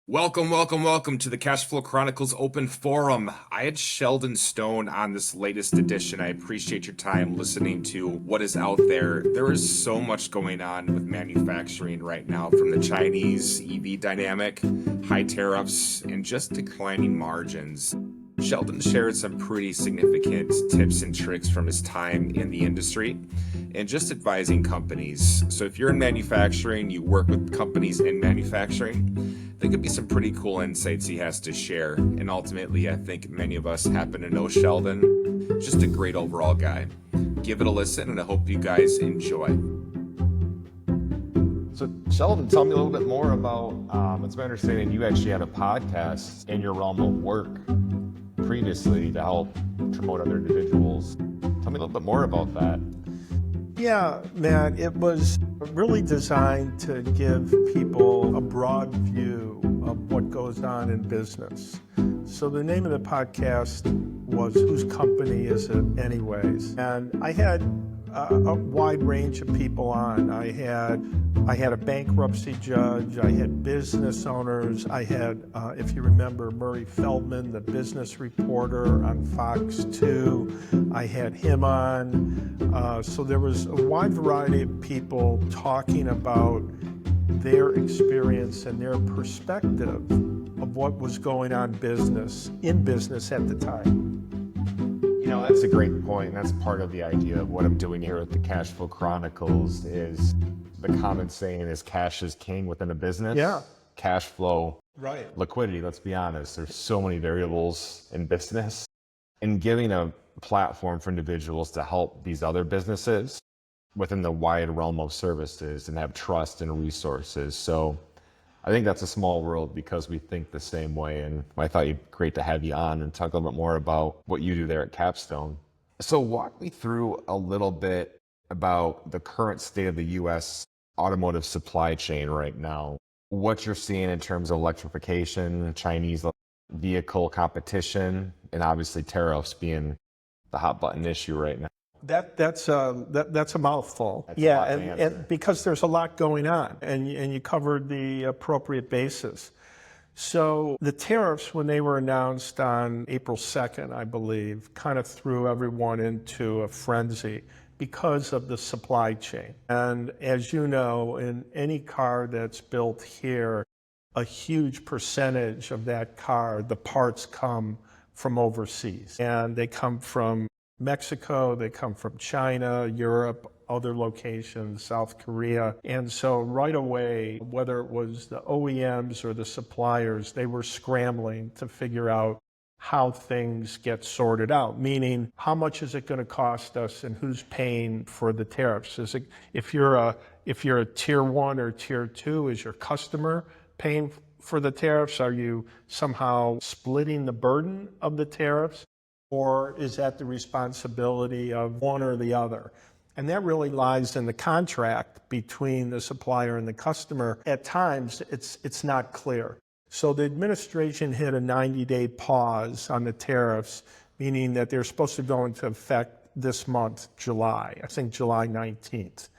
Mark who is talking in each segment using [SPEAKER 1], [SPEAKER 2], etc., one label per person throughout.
[SPEAKER 1] Welcome to the Cashflow Chronicles Open Forum. I had Sheldon Stone on this latest edition. I appreciate your time listening to what is out there. There is so much going on with manufacturing right now, from the Chinese EV dynamic, high tariffs, and just declining margins. Sheldon shared some pretty significant tips and tricks from his time in the industry and just advising companies. So if you're in manufacturing, you work with companies in manufacturing, there could be some pretty cool insights he has to share. And ultimately, I think many of us happen to know Sheldon. Just a great overall guy. Give it a listen, and I hope you guys enjoy.
[SPEAKER 2] So Sheldon, tell me a little bit more about, it's my understanding you actually had a podcast in your realm of work previously to help promote other individuals. Tell me a little bit more about that.
[SPEAKER 3] Yeah, Matt, it was really designed to give people a broad view of what goes on in business. So the name of the podcast was Whose Company Is It Anyways? And I had a wide range of people on. I had a bankruptcy judge, I had business owners, I had, if you remember, Murray Feldman, the business reporter on Fox 2, I had him on. So there was a wide variety of people talking about their experience and their perspective of what was going on in business at the time.
[SPEAKER 2] You know, that's a great point, and that's part of the idea of what I'm doing here at the Cashflow Chronicles. Is the common saying is cash is king within a business.
[SPEAKER 3] Yeah.
[SPEAKER 2] Cash flow,
[SPEAKER 3] Right.
[SPEAKER 2] liquidity, let's be honest. There's so many variables in business, and giving a platform for individuals to help these other businesses within the wide realm of services and have trust and resources. So I think that's a small world because we think the same way. And I thought it'd be great to have you on and talk a little bit more about what you do there at Capstone. So walk me through a little bit about the current state of the U.S. automotive supply chain right now. What you're seeing in terms of electrification, Chinese vehicle competition, and obviously tariffs being the hot button issue right now.
[SPEAKER 3] That's a mouthful.
[SPEAKER 2] That's a lot to answer.
[SPEAKER 3] And because there's a lot going on, and you covered the appropriate basis. So the tariffs, when they were announced on April 2nd, I believe, kind of threw everyone into a frenzy because of the supply chain. And as you know, in any car that's built here, a huge percentage of that car, the parts come from overseas, and they come from Mexico, they come from China, Europe, other locations, South Korea. And so right away, whether it was the OEMs or the suppliers, they were scrambling to figure out how things get sorted out, meaning how much is it going to cost us and who's paying for the tariffs? Is it, if you're a tier 1 or tier 2, is your customer paying for the tariffs? Are you somehow splitting the burden of the tariffs? Or is that the responsibility of one or the other? And that really lies in the contract between the supplier and the customer. At times, it's not clear. So the administration hit a 90-day pause on the tariffs, meaning that they're supposed to go into effect this month, July, I think July 19th.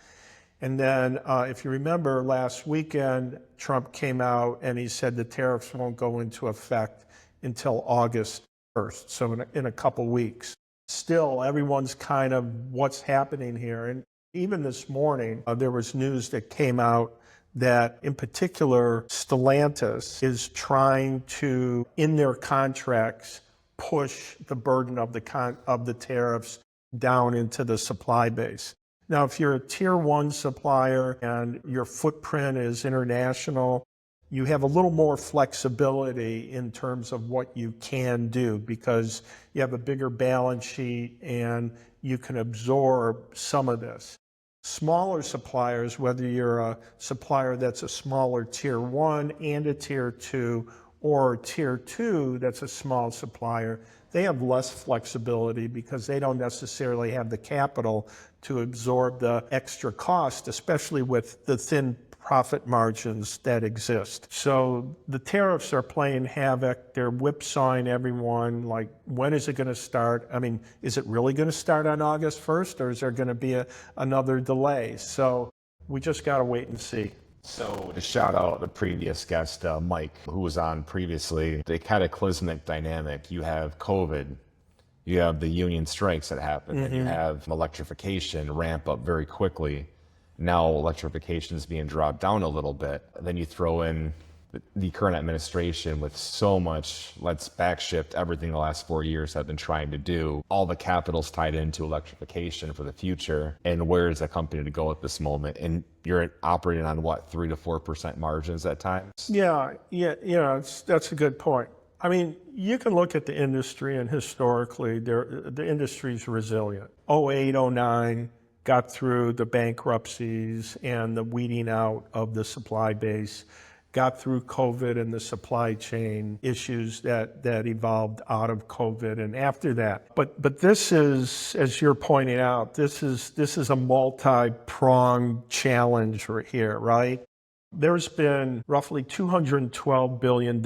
[SPEAKER 3] And then if you remember last weekend, Trump came out and he said the tariffs won't go into effect until August 1st, so in a couple weeks. Still, everyone's kind of what's happening here. And even this morning, there was news that came out that, in particular, Stellantis is trying to, in their contracts, push the burden of the tariffs down into the supply base. Now, if you're a tier 1 supplier and your footprint is international, you have a little more flexibility in terms of what you can do because you have a bigger balance sheet and you can absorb some of this. Smaller suppliers, whether you're a supplier that's a smaller tier 1 and a tier 2, or tier 2 that's a small supplier, they have less flexibility because they don't necessarily have the capital to absorb the extra cost, especially with the thin profit margins that exist. So the tariffs are playing havoc. They're whipsawing everyone. Like, when is it going to start? I mean, is it really going to start on August 1st, or is there going to be another delay? So we just got to wait and see.
[SPEAKER 2] So to shout out the previous guest, Mike, who was on previously, the cataclysmic dynamic. You have COVID, you have the union strikes that happen, and you have electrification ramp up very quickly. Now electrification is being dropped down a little bit. Then you throw in the current administration with so much, let's backshift everything the last 4 years have been trying to do. All the capital's tied into electrification for the future. And where is a company to go at this moment? And you're operating on what, 3 to 4% margins at times?
[SPEAKER 3] Yeah, that's a good point. I mean, you can look at the industry, and historically, the industry's resilient. 08, 09 got through the bankruptcies and the weeding out of the supply base, got through COVID and the supply chain issues that evolved out of COVID and after that. But this is, as you're pointing out, this is a multi-pronged challenge right here, right? There's been roughly $212 billion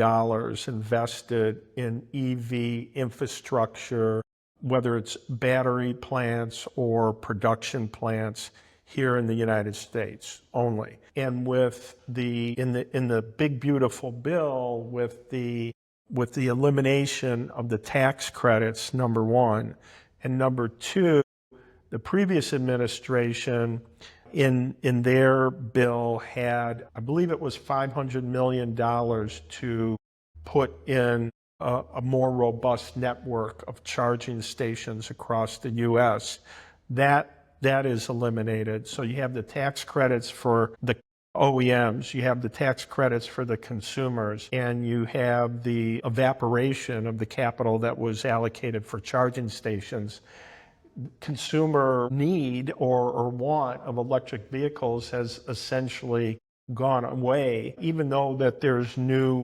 [SPEAKER 3] invested in EV infrastructure, whether it's battery plants or production plants here in the United States only. And with in the big beautiful bill, with the elimination of the tax credits, number one, and number two, the previous administration in their bill had, I believe it was $500 million to put in a more robust network of charging stations across the U.S. That is eliminated. So you have the tax credits for the OEMs, you have the tax credits for the consumers, and you have the evaporation of the capital that was allocated for charging stations. Consumer need or want of electric vehicles has essentially gone away, even though that there's new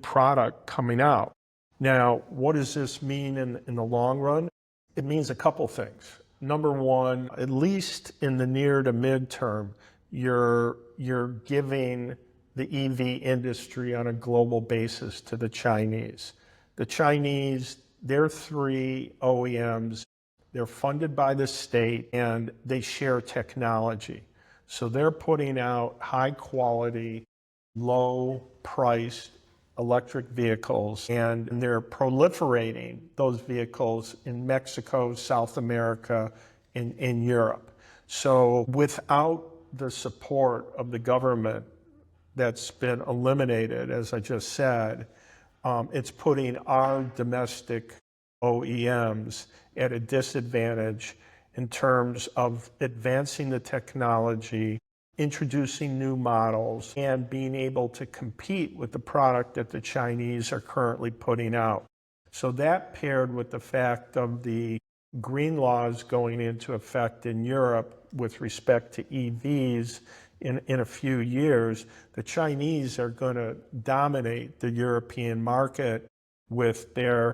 [SPEAKER 3] product coming out. Now, what does this mean in the long run? It means a couple things. Number one, at least in the near to midterm, you're giving the EV industry on a global basis to the Chinese. The Chinese, they're 3 OEMs. They're funded by the state and they share technology. So they're putting out high quality, low priced electric vehicles, and they're proliferating those vehicles in Mexico, South America, and in Europe. So without the support of the government that's been eliminated, as I just said, it's putting our domestic OEMs at a disadvantage in terms of advancing the technology, introducing new models, and being able to compete with the product that the Chinese are currently putting out. So that, paired with the fact of the green laws going into effect in Europe with respect to EVs in a few years, the Chinese are going to dominate the European market with their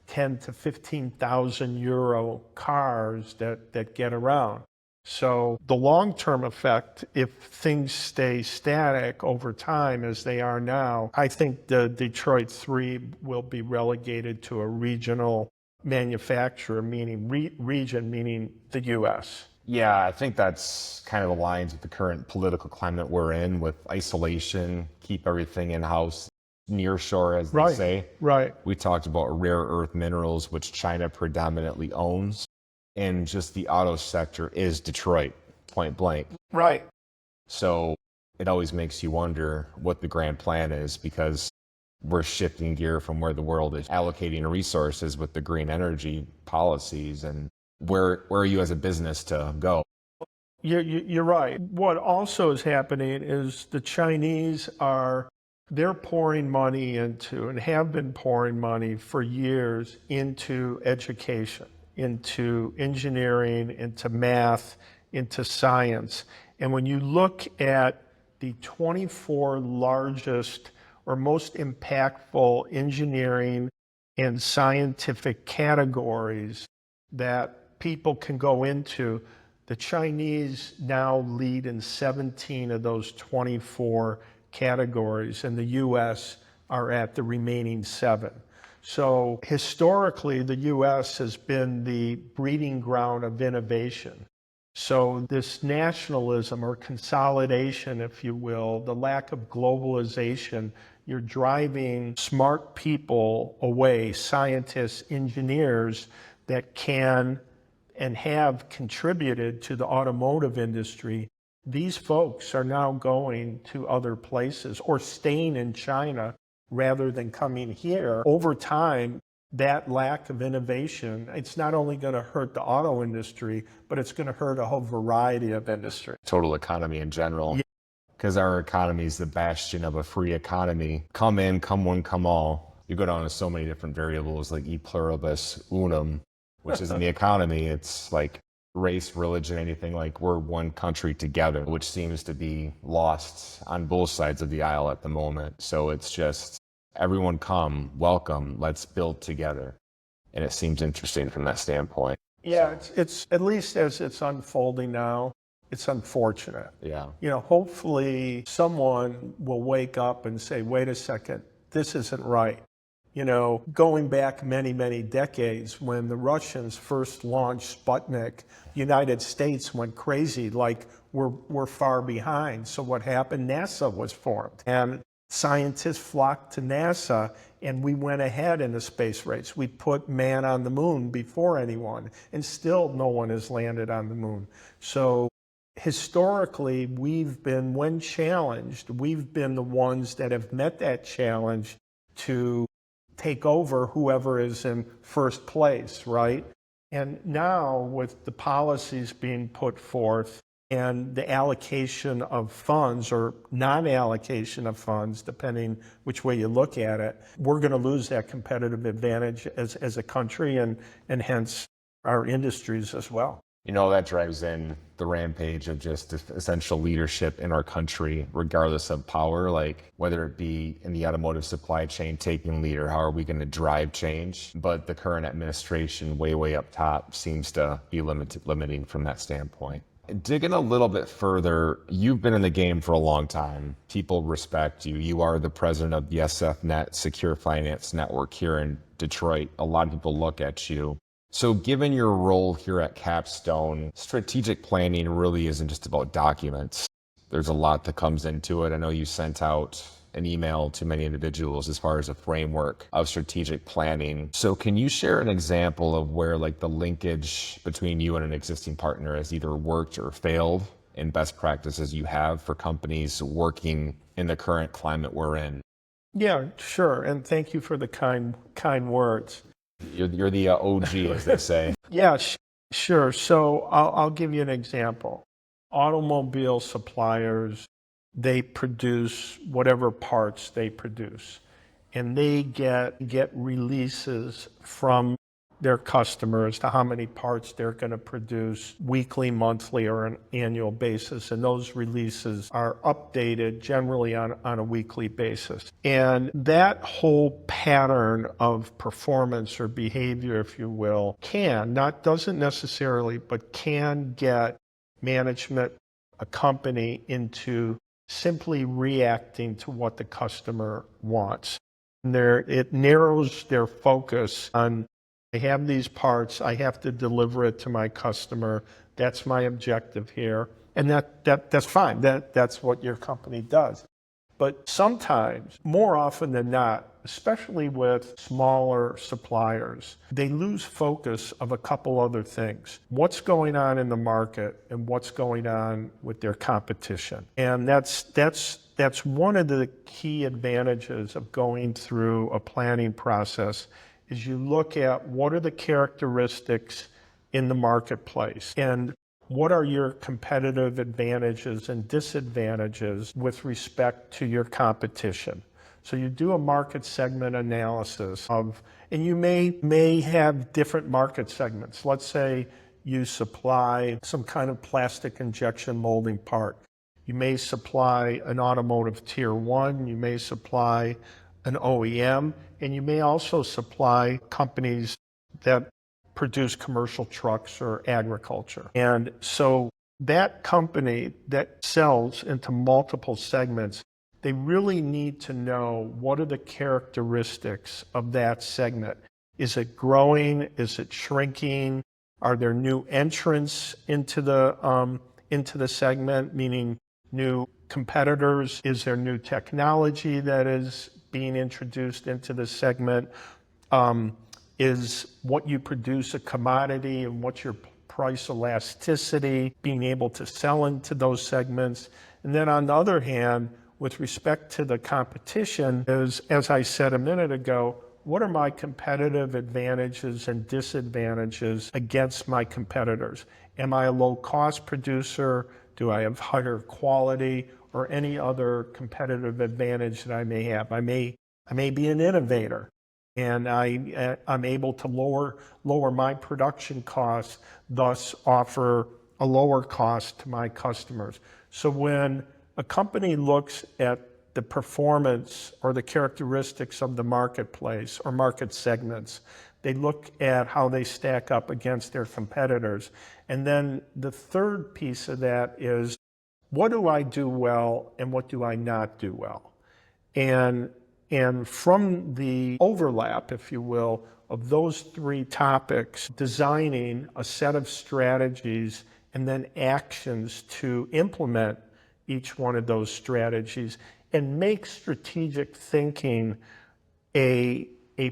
[SPEAKER 3] 10 to 15,000 euro cars that get around. So the long-term effect, if things stay static over time as they are now, I think the Detroit 3 will be relegated to a regional manufacturer, meaning region, meaning the U.S.
[SPEAKER 2] Yeah, I think that's kind of aligns with the current political climate we're in, with isolation, keep everything in-house, nearshore, as they say.
[SPEAKER 3] Right.
[SPEAKER 2] We talked about rare earth minerals, which China predominantly owns. And just the auto sector is Detroit, point blank.
[SPEAKER 3] Right.
[SPEAKER 2] So it always makes you wonder what the grand plan is, because we're shifting gear from where the world is allocating resources with the green energy policies, and where are you as a business to go?
[SPEAKER 3] You're right. What also is happening is the Chinese they're pouring money into, and have been pouring money for years, into education, into engineering, into math, into science. And when you look at the 24 largest or most impactful engineering and scientific categories that people can go into, the Chinese now lead in 17 of those 24 categories, and the U.S. are at the remaining 7. So historically, the U.S. has been the breeding ground of innovation. So this nationalism or consolidation, if you will, the lack of globalization, you're driving smart people away, scientists, engineers that can and have contributed to the automotive industry. These folks are now going to other places or staying in China rather than coming here. Over time, that lack of innovation, it's not only going to hurt the auto industry, but it's going to hurt a whole variety of industries.
[SPEAKER 2] Total economy in general. Because our economy is the bastion of a free economy. Come in, come one, come all. You go down to so many different variables like e pluribus unum, which is in the economy. It's like race, religion, anything, like we're one country together, which seems to be lost on both sides of the aisle at the moment. So it's just everyone come, welcome, let's build together. And it seems interesting from that standpoint.
[SPEAKER 3] Yeah, it's at least as it's unfolding now, it's unfortunate.
[SPEAKER 2] Yeah.
[SPEAKER 3] Hopefully someone will wake up and say, wait a second, this isn't right. Going back many, many decades, when the Russians first launched Sputnik, the United States went crazy, like we're far behind. So what happened? NASA was formed. And scientists flocked to NASA, and we went ahead in the space race. We put man on the moon before anyone, and still no one has landed on the moon. So historically, when challenged, we've been the ones that have met that challenge to take over whoever is in first place, right? And now with the policies being put forth and the allocation of funds or non-allocation of funds, depending which way you look at it, we're going to lose that competitive advantage as a country and hence our industries as well.
[SPEAKER 2] That drives in the rampage of just essential leadership in our country, regardless of power, like whether it be in the automotive supply chain taking lead or how are we going to drive change. But the current administration way up top seems to be limiting from that standpoint. Digging a little bit further, you've been in the game for a long time. People respect you. You are the president of the SFNet Secure Finance Network here in Detroit. A lot of people look at you. So given your role here at Capstone, strategic planning really isn't just about documents. There's a lot that comes into it. I know you sent out an email to many individuals as far as a framework of strategic planning. So can you share an example of where the linkage between you and an existing partner has either worked or failed in best practices you have for companies working in the current climate we're in?
[SPEAKER 3] Yeah, sure. And thank you for the kind words.
[SPEAKER 2] You're the OG, as they say.
[SPEAKER 3] Yeah, sure. So I'll give you an example. Automobile suppliers, they produce whatever parts they produce, and they get releases from their customers to how many parts they're going to produce weekly, monthly, or an annual basis. And those releases are updated generally on a weekly basis. And that whole pattern of performance or behavior, if you will, doesn't necessarily, but can get management, a company, into simply reacting to what the customer wants. And it narrows their focus on, I have these parts, I have to deliver it to my customer. That's my objective here. And that's fine. That's what your company does. But sometimes, more often than not, especially with smaller suppliers, they lose focus of a couple other things. What's going on in the market and what's going on with their competition. And that's one of the key advantages of going through a planning process is you look at what are the characteristics in the marketplace and what are your competitive advantages and disadvantages with respect to your competition. So you do a market segment analysis and you may have different market segments. Let's say you supply some kind of plastic injection molding part. You may supply an automotive tier 1, you may supply an OEM, and you may also supply companies that produce commercial trucks or agriculture. And so that company that sells into multiple segments, they really need to know what are the characteristics of that segment. Is it growing? Is it shrinking? Are there new entrants into the segment, meaning new competitors? Is there new technology that is being introduced into the segment? Is what you produce a commodity, and what's your price elasticity, being able to sell into those segments? And then on the other hand, with respect to the competition, is, as I said a minute ago, what are my competitive advantages and disadvantages against my competitors? Am I a low-cost producer? Do I have higher quality, or any other competitive advantage that I may have? I may be an innovator, and I'm able to lower my production costs, thus offer a lower cost to my customers. So when a company looks at the performance or the characteristics of the marketplace or market segments, they look at how they stack up against their competitors. And then the third piece of that is, what do I do well and what do I not do well? And from the overlap, if you will, of those three topics, designing a set of strategies and then actions to implement each one of those strategies, and make strategic thinking a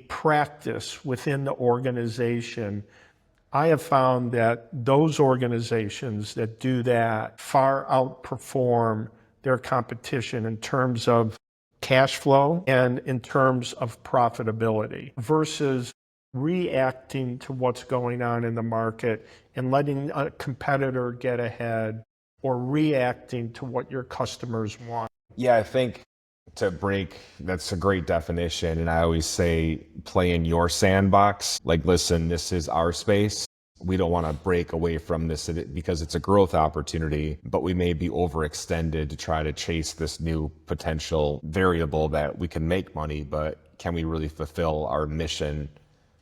[SPEAKER 3] practice within the organization. I have found that those organizations that do that far outperform their competition in terms of cash flow and in terms of profitability, versus reacting to what's going on in the market and letting a competitor get ahead, or reacting to what your customers want.
[SPEAKER 2] Yeah, I think that's a great definition. And I always say, play in your sandbox. Like, listen, this is our space. We don't want to break away from this because it's a growth opportunity, but we may be overextended to try to chase this new potential variable that we can make money, but can we really fulfill our mission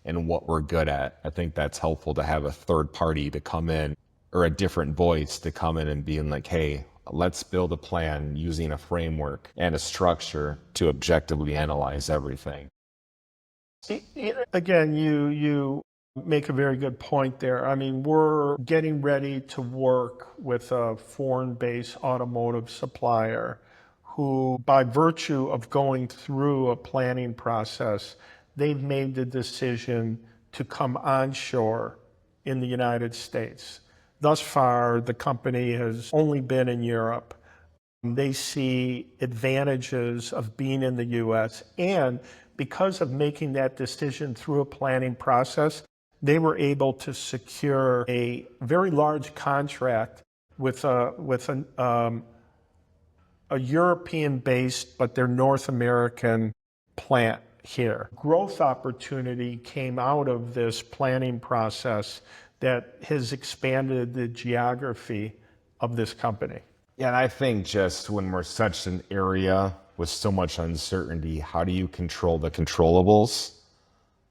[SPEAKER 2] and what we're good at? I think that's helpful to have a third party to come in, or a different voice to come in and being like, hey, let's build a plan using a framework and a structure to objectively analyze everything.
[SPEAKER 3] Again, you make a very good point there. I mean, we're getting ready to work with a foreign-based automotive supplier who, by virtue of going through a planning process, they've made the decision to come onshore in the United States. Thus far, the company has only been in Europe. They see advantages of being in the US, and because of making that decision through a planning process, they were able to secure a very large contract with a European-based, but they're North American plant here. Growth opportunity came out of this planning process that has expanded the geography of this company.
[SPEAKER 2] Yeah, and I think just when we're such an area with so much uncertainty, how do you control the controllables?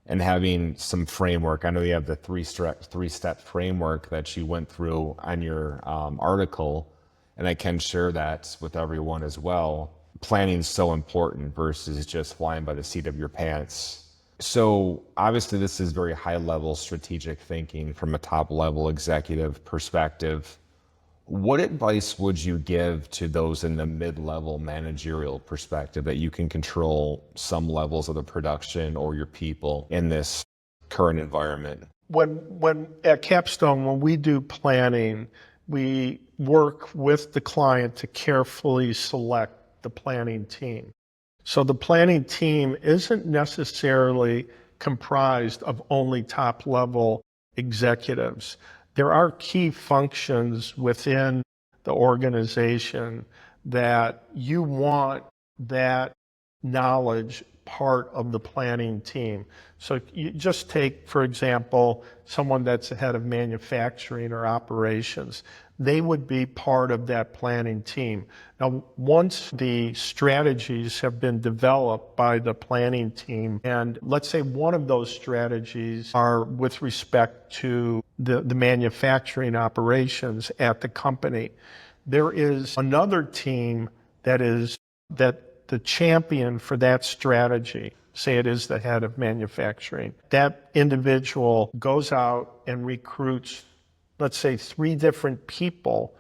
[SPEAKER 2] And having some framework. I know you have the three-step framework that you went through on your article, and I can share that with everyone as well. Planning is so important versus just flying by the seat of your pants. So obviously this is very high-level strategic thinking from a top-level executive perspective. What advice would you give to those in the mid-level managerial perspective that you can control some levels of the production or your people in this current environment?
[SPEAKER 3] When at Capstone, when we do planning, we work with the client to carefully select the planning team. So the planning team isn't necessarily comprised of only top-level executives. There are key functions within the organization that you want that knowledge part of the planning team. So you just take, for example, someone that's the head of manufacturing or operations. They would be part of that planning team. Now, once the strategies have been developed by the planning team, and let's say one of those strategies are with respect to the manufacturing operations at the company, there is another team that the champion for that strategy, say it is the head of manufacturing, that individual goes out and recruits, let's say, 3 different people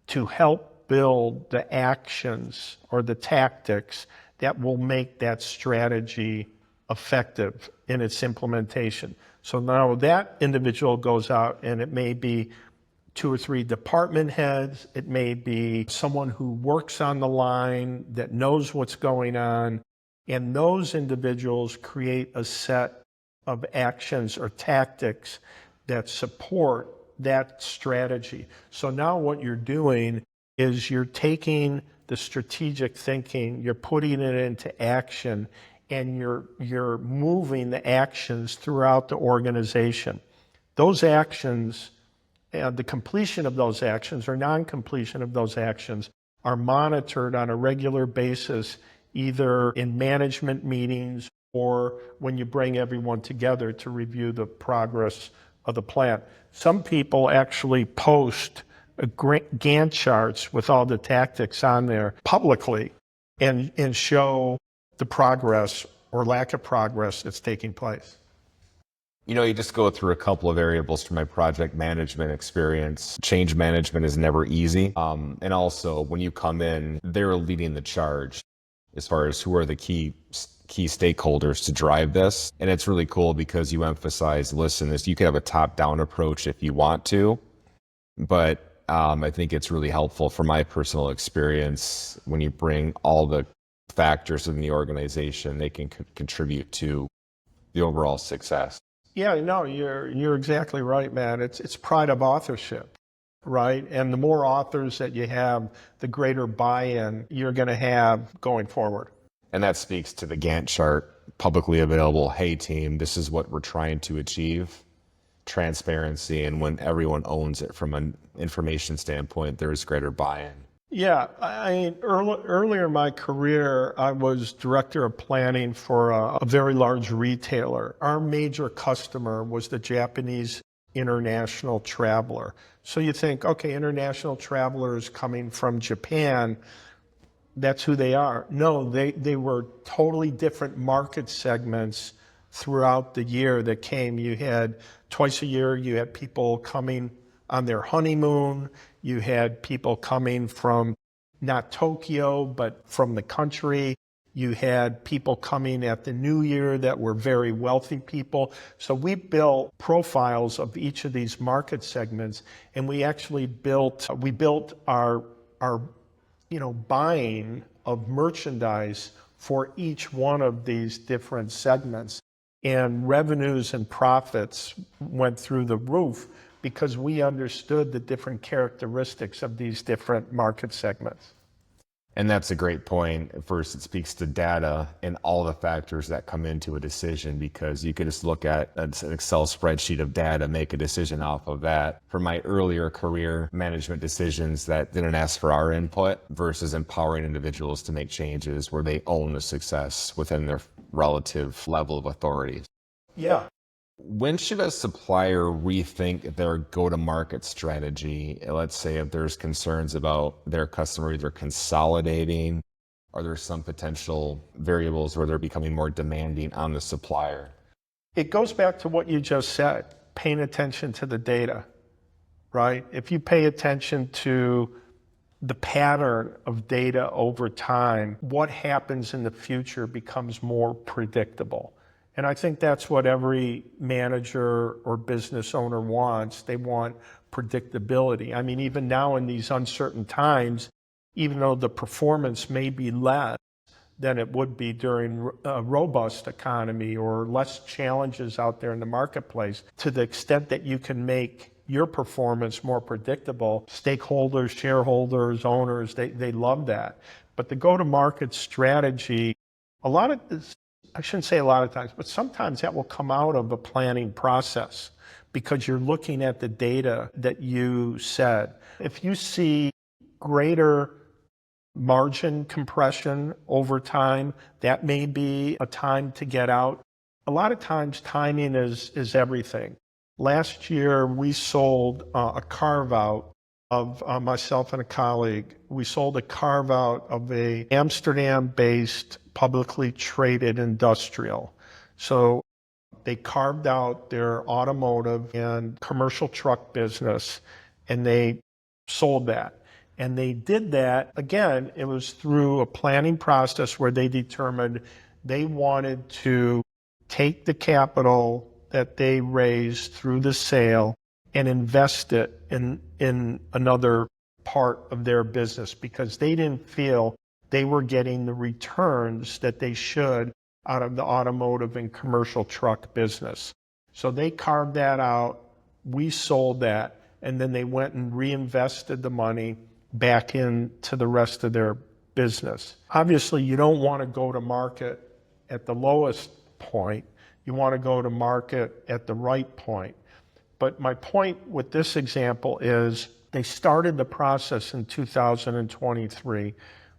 [SPEAKER 3] to help build the actions or the tactics that will make that strategy effective in its implementation. So now that individual goes out, and it may be 2 or 3 department heads, it may be someone who works on the line that knows what's going on, and those individuals create a set of actions or tactics that support that strategy. So now what you're doing is you're taking the strategic thinking, you're putting it into action, and you're moving the actions throughout the organization. Those actions, the completion of those actions or non-completion of those actions are monitored on a regular basis, either in management meetings or when you bring everyone together to review the progress of the plant. Some people actually post Gantt charts with all the tactics on there publicly and show the progress or lack of progress that's taking place.
[SPEAKER 2] You just go through a couple of variables from my project management experience. Change management is never easy. And also, when you come in, they're leading the charge as far as who are the key stakeholders to drive this. And it's really cool because you emphasize, listen, you can have a top-down approach if you want to, but I think it's really helpful from my personal experience when you bring all the factors in the organization, they can contribute to the overall success.
[SPEAKER 3] Yeah, no, you're exactly right, man. It's pride of authorship, right? And the more authors that you have, the greater buy-in you're going to have going forward.
[SPEAKER 2] And that speaks to the Gantt chart, publicly available. Hey, team, this is what we're trying to achieve. Transparency, and when everyone owns it from an information standpoint, there's greater buy-in.
[SPEAKER 3] Yeah, I mean, earlier in my career, I was director of planning for a very large retailer. Our major customer was the Japanese international traveler. So you think, okay, international travelers coming from Japan, that's who they are. No, they were totally different market segments throughout the year that came. You had twice a year, you had people coming on their honeymoon. You had people coming from not Tokyo, but from the country. You had people coming at the new year that were very wealthy people. So we built profiles of each of these market segments, and we actually built our buying of merchandise for each one of these different segments. And revenues and profits went through the roof because we understood the different characteristics of these different market segments.
[SPEAKER 2] And that's a great point. First, it speaks to data and all the factors that come into a decision, because you could just look at an Excel spreadsheet of data, make a decision off of that. For my earlier career, management decisions that didn't ask for our input versus empowering individuals to make changes where they own the success within their relative level of authority.
[SPEAKER 3] Yeah.
[SPEAKER 2] When should a supplier rethink their go-to-market strategy? Let's say if there's concerns about their customer either consolidating, or there's some potential variables where they're becoming more demanding on the supplier.
[SPEAKER 3] It goes back to what you just said, paying attention to the data, right? If you pay attention to the pattern of data over time, what happens in the future becomes more predictable. And I think that's what every manager or business owner wants. They want predictability. I mean, even now in these uncertain times, even though the performance may be less than it would be during a robust economy or less challenges out there in the marketplace, to the extent that you can make your performance more predictable, stakeholders, shareholders, owners, they love that. But the go-to-market strategy, a lot of this, I shouldn't say a lot of times, but sometimes that will come out of a planning process because you're looking at the data that you said. If you see greater margin compression over time, that may be a time to get out. A lot of times timing is everything. Last year, we sold a carve-out of myself and a colleague. We sold a carve out of a Amsterdam-based publicly traded industrial. So they carved out their automotive and commercial truck business and they sold that. And they did that, again, it was through a planning process where they determined they wanted to take the capital that they raised through the sale and invest it in another part of their business because they didn't feel they were getting the returns that they should out of the automotive and commercial truck business. So they carved that out, we sold that, and then they went and reinvested the money back into the rest of their business. Obviously, you don't want to go to market at the lowest point. You want to go to market at the right point. But my point with this example is they started the process in 2023.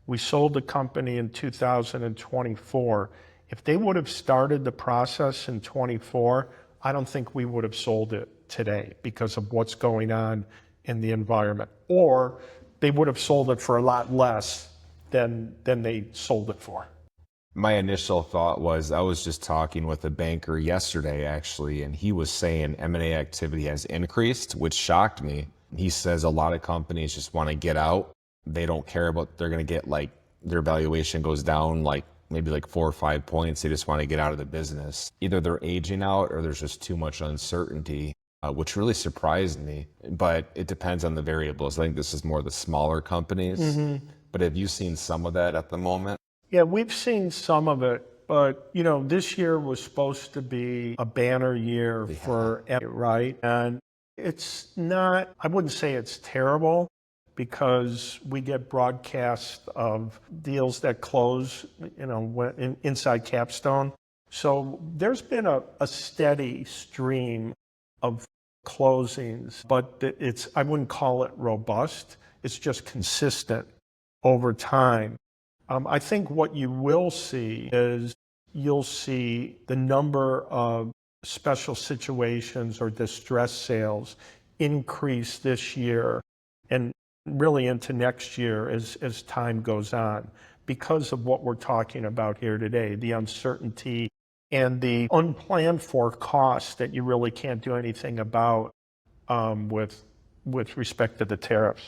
[SPEAKER 3] We sold the company in 2024. If they would have started the process in 24, I don't think we would have sold it today because of what's going on in the environment. Or they would have sold it for a lot less than they sold it for.
[SPEAKER 2] My initial thought was I was just talking with a banker yesterday, actually, and he was saying M&A activity has increased, which shocked me. He says a lot of companies just want to get out. They don't care about they're going to get like their valuation goes down like maybe like 4 or 5 points. They just want to get out of the business. Either they're aging out or there's just too much uncertainty, which really surprised me. But it depends on the variables. I think this is more the smaller companies. Mm-hmm. But have you seen some of that at the moment?
[SPEAKER 3] Yeah, we've seen some of it, but this year was supposed to be a banner year for right? And it's not, I wouldn't say it's terrible because we get broadcast of deals that close, inside Capstone. So there's been a steady stream of closings, but I wouldn't call it robust. It's just consistent over time. I think what you will see is you'll see the number of special situations or distressed sales increase this year and really into next year as time goes on because of what we're talking about here today, the uncertainty and the unplanned for costs that you really can't do anything about with respect to the tariffs.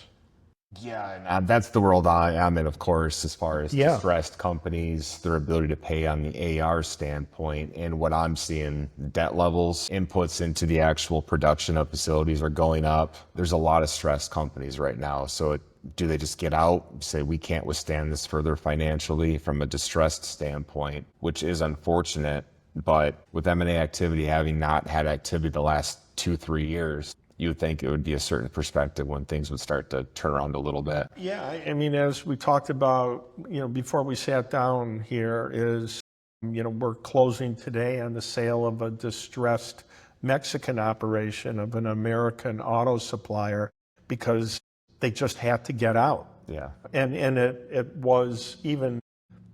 [SPEAKER 2] Yeah, and that's the world I am in, of course, as far as distressed companies, their ability to pay on the AR standpoint. And what I'm seeing, debt levels, inputs into the actual production of facilities are going up. There's a lot of stressed companies right now. So do they just get out, say we can't withstand this further financially from a distressed standpoint, which is unfortunate. But with M&A activity having not had activity the last 2-3 years, you would think it would be a certain perspective when things would start to turn around a little bit.
[SPEAKER 3] Yeah, I mean, as we talked about, before we sat down here is, we're closing today on the sale of a distressed Mexican operation of an American auto supplier because they just had to get out.
[SPEAKER 2] Yeah.
[SPEAKER 3] And it was even,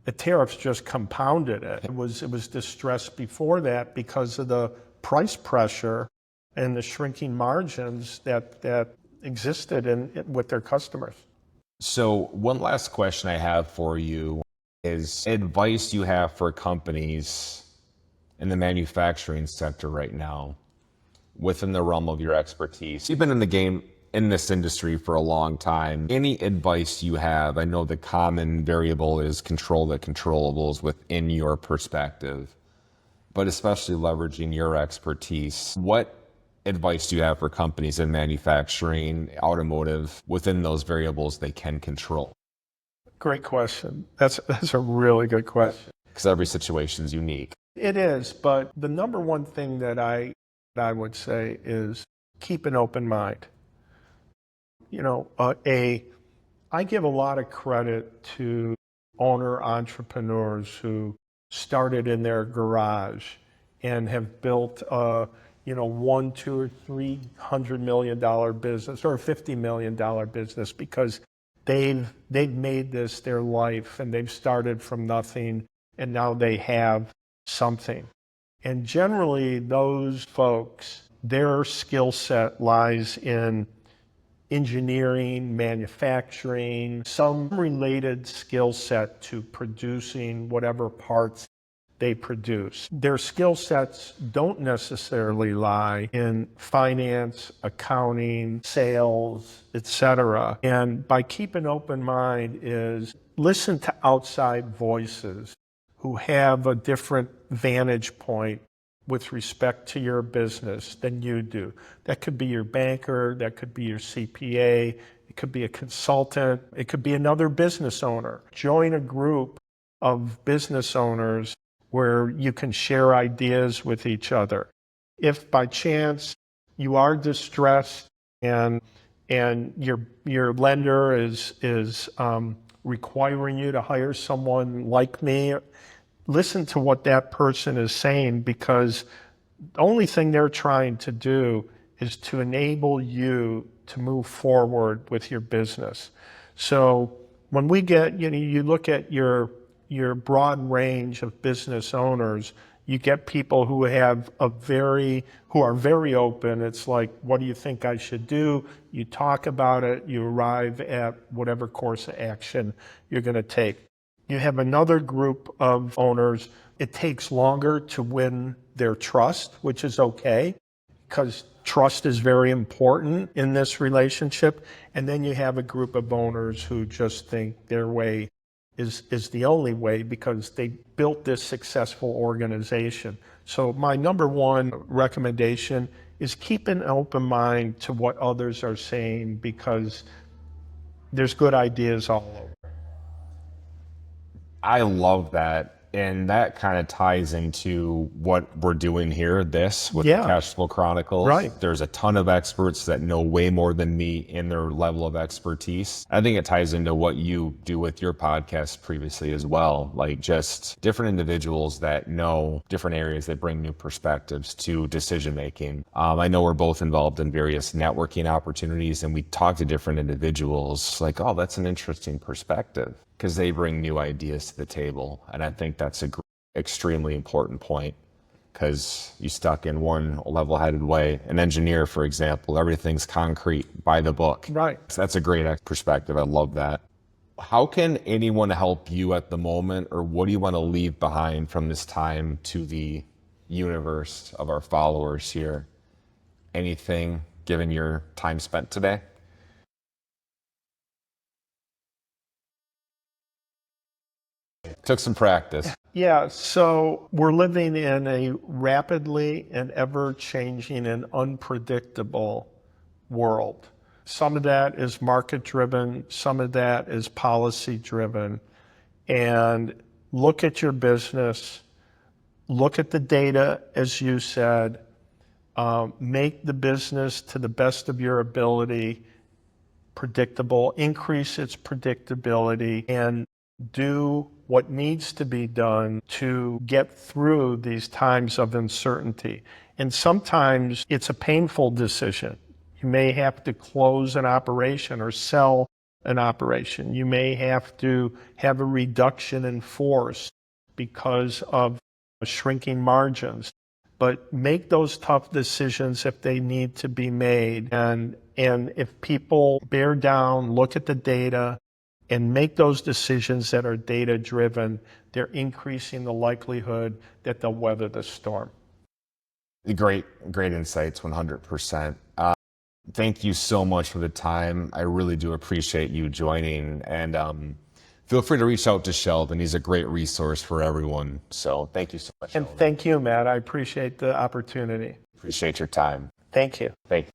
[SPEAKER 3] the tariffs just compounded it. It was distressed before that because of the price pressure and the shrinking margins that existed with their customers.
[SPEAKER 2] So one last question I have for you is advice you have for companies in the manufacturing sector right now within the realm of your expertise. You've been in the game in this industry for a long time. Any advice you have? I know the common variable is control the controllables within your perspective, but especially leveraging your expertise. What advice do you have for companies in manufacturing, automotive, within those variables they can control?
[SPEAKER 3] Great question. That's a really good question.
[SPEAKER 2] Because every situation is unique.
[SPEAKER 3] It is, but the number one thing that I would say is keep an open mind. I give a lot of credit to owner entrepreneurs who started in their garage and have built a $100, $200, or $300 million business or a $50 million business because they've made this their life and they've started from nothing and now they have something. And generally those folks, their skill set lies in engineering, manufacturing, some related skill set to producing whatever parts they produce. Their skill sets don't necessarily lie in finance, accounting, sales, etc. And by keeping an open mind is listen to outside voices who have a different vantage point with respect to your business than you do. That could be your banker, that could be your CPA, it could be a consultant, it could be another business owner. Join a group of business owners where you can share ideas with each other. If by chance you are distressed and your lender is requiring you to hire someone like me, listen to what that person is saying, because the only thing they're trying to do is to enable you to move forward with your business. So when we get, you look at your broad range of business owners, you get people who are very open. It's like, what do you think I should do? You talk about it, you arrive at whatever course of action you're going to take. You have another group of owners, it takes longer to win their trust, which is okay, because trust is very important in this relationship. And then you have a group of owners who just think their way is the only way because they built this successful organization. So my number one recommendation is keep an open mind to what others are saying, because there's good ideas all over.
[SPEAKER 2] I love that. And that kind of ties into what we're doing here, with the Cashflow Chronicles.
[SPEAKER 3] Right.
[SPEAKER 2] There's a ton of experts that know way more than me in their level of expertise. I think it ties into what you do with your podcast previously as well, like just different individuals that know different areas that bring new perspectives to decision making. I know we're both involved in various networking opportunities, and we talk to different individuals like, oh, that's an interesting perspective, because they bring new ideas to the table. And I think that's an extremely important point, because you stuck in one level-headed way. An engineer, for example, everything's concrete, by the book.
[SPEAKER 3] Right.
[SPEAKER 2] So that's a great perspective. I love that. How can anyone help you at the moment, or what do you want to leave behind from this time to the universe of our followers here? Anything, given your time spent today? Took some practice.
[SPEAKER 3] Yeah, so we're living in a rapidly and ever-changing and unpredictable world. Some of that is market-driven, some of that is policy-driven. And look at your business, look at the data, as you said, make the business to the best of your ability predictable, increase its predictability, and do what needs to be done to get through these times of uncertainty. And sometimes it's a painful decision. You may have to close an operation or sell an operation. You may have to have a reduction in force because of shrinking margins. But make those tough decisions if they need to be made. And if people bear down, look at the data, and make those decisions that are data-driven, they're increasing the likelihood that they'll weather the storm.
[SPEAKER 2] Great insights, 100%. Thank you so much for the time. I really do appreciate you joining. And feel free to reach out to Sheldon. He's a great resource for everyone. So thank you so much,
[SPEAKER 3] And
[SPEAKER 2] Sheldon.
[SPEAKER 3] thank you, Matt. I appreciate the opportunity.
[SPEAKER 2] Appreciate your time.
[SPEAKER 3] Thank you.
[SPEAKER 2] Thank you.